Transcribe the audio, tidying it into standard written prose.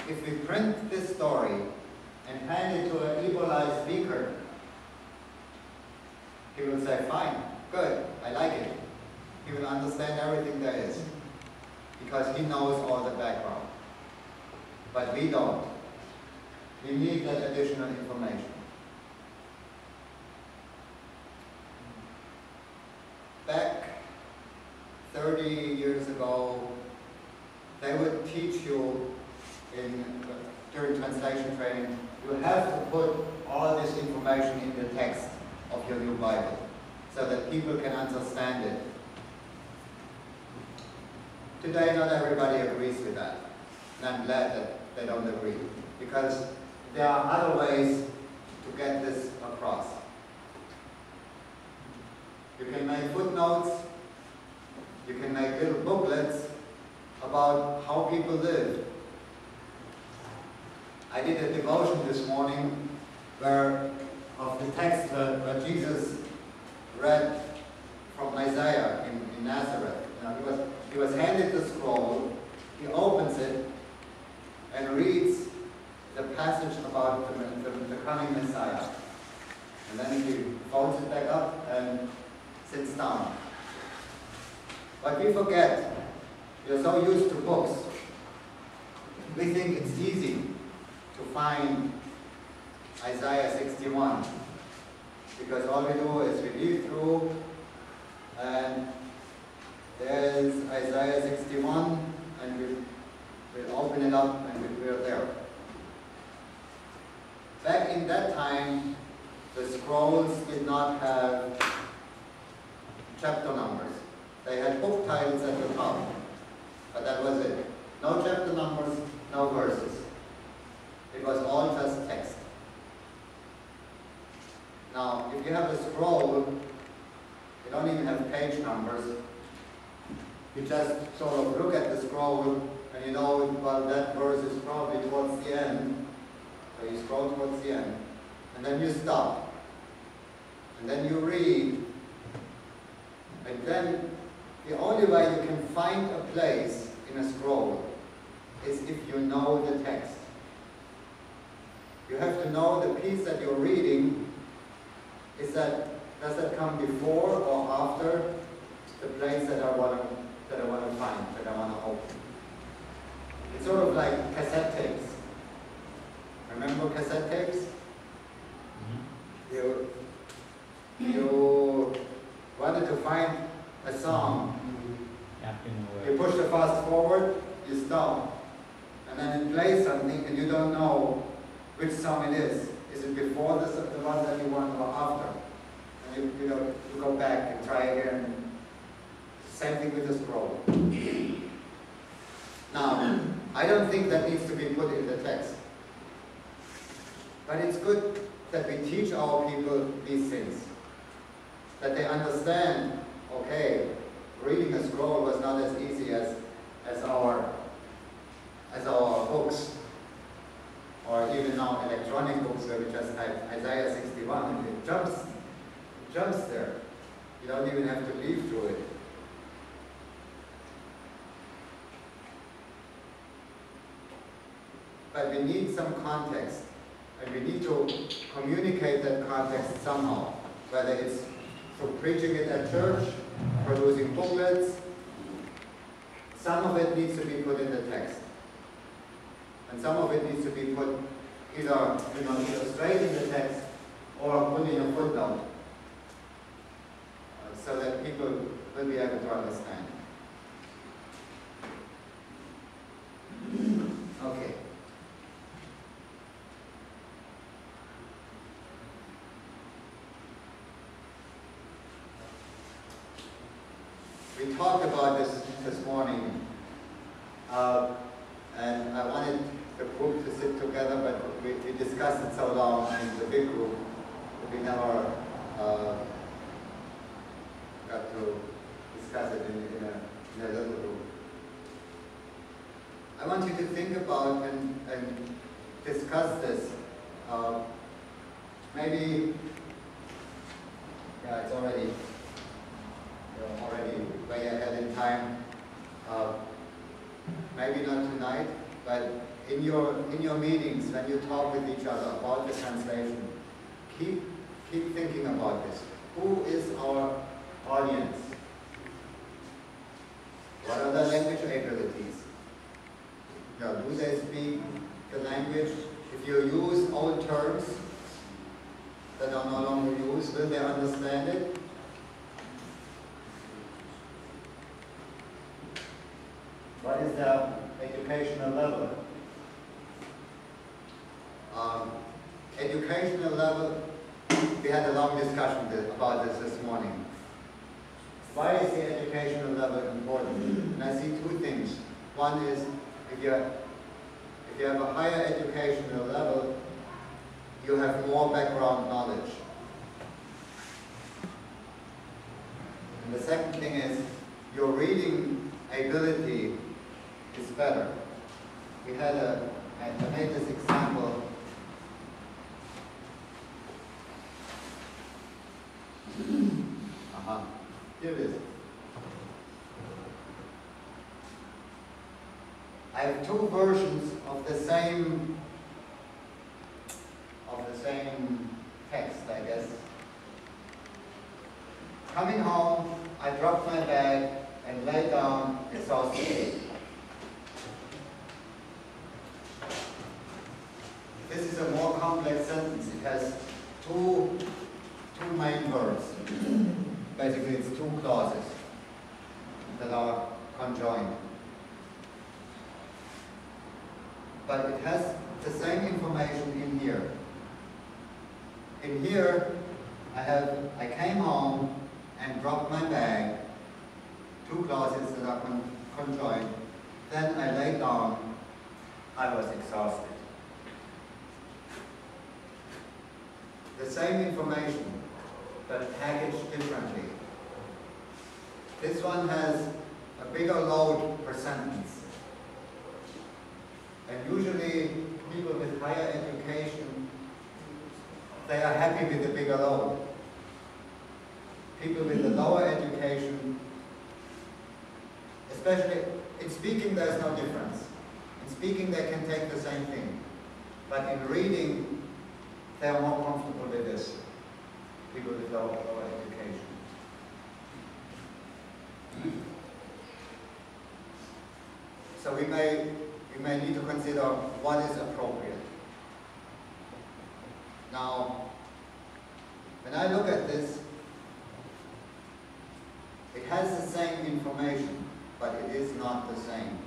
if we print this story and hand it to an Ebola speaker, he will say, fine, good, I like it. He will understand everything there is, because he knows all the background. But we don't. We need that additional information. Back 30 years ago, they would teach you during translation training, you have to put all this information in the text of your new Bible so that people can understand it. Today, not everybody agrees with that, and I'm glad that they don't agree, because there are other ways to get this across. You can make footnotes, you can make little booklets about how people live. I did a devotion this morning of the text where Jesus read from Isaiah in Nazareth. You know, he was handed the scroll, he opens it and reads the passage about the coming Messiah. And then he folds it back up and sits down. But we forget, we are so used to books, we think it's easy to find Isaiah 61, because all we do is we read through and there's Isaiah 61 and we'll open it up and we're there. Back in that time, the scrolls did not have chapter numbers. They had book titles at the top, but that was it. No chapter numbers, no verses. It was all just text. Now, if you have a scroll, you don't even have page numbers. You just sort of look at the scroll and you know, well, that verse is probably towards the end. So you scroll towards the end. And then you stop. And then you read. And then the only way you can find a place in a scroll is if you know the text. You have to know the piece that you're reading. Does that come before or after the place that I want to find, that I want to open? It's sort of like cassette tapes. Remember cassette tapes? You wanted to find a song. You push the fast forward, you stop, and then it plays something and you don't know which song it is. Is it before the one that you want or after? And you go back and try again. Same thing with the scroll. Now, I don't think that needs to be put in the text. But it's good that we teach our people these things. That they understand, okay, reading a scroll was not as easy as our books, or even now electronic books where we just type Isaiah 61 and it jumps there. You don't even have to leaf through it. But we need some context, and we need to communicate that context somehow, whether it's through preaching it at church, producing booklets. Some of it needs to be put in the text. And some of it needs to be put either straight in the text or put in a footnote so that people will be able to understand. Okay. We talked about this morning, and I wanted the group to sit together, but we discussed it so long in the big group that we never got to discuss it in a little group. I want you to think about and discuss this. Maybe, yeah, it's already way ahead in time. Maybe not tonight, but in your meetings, when you talk with each other about the translation, keep thinking about this. Who is our audience? What are their language abilities? Do they speak the language? If you use old terms that are no longer used, will they understand it? What is their educational level? Educational level, we had a long discussion about this morning. Why is the educational level important? And I see two things. One is, if you have a higher educational level, you have more background knowledge. And the second thing is, your reading ability is better. I made this example. Here it is. I have two versions of the same text, I guess. Coming home, I dropped my bag and lay down exhausted. This is a more complex sentence. It has two main verbs. Basically, it's two clauses that are conjoined. But it has the same information in here. In here, I came home and dropped my bag, two clauses that are conjoined. Then I lay down, I was exhausted. The same information, but packaged differently. This one has a bigger load per sentence. And usually, people with higher education, they are happy with the bigger load. People with the lower education, especially in speaking, there's no difference. In speaking, they can take the same thing. But in reading, they are more comfortable with this. People with lower education. So we may need to consider what is appropriate. Now, when I look at this, it has the same information, but it is not the same.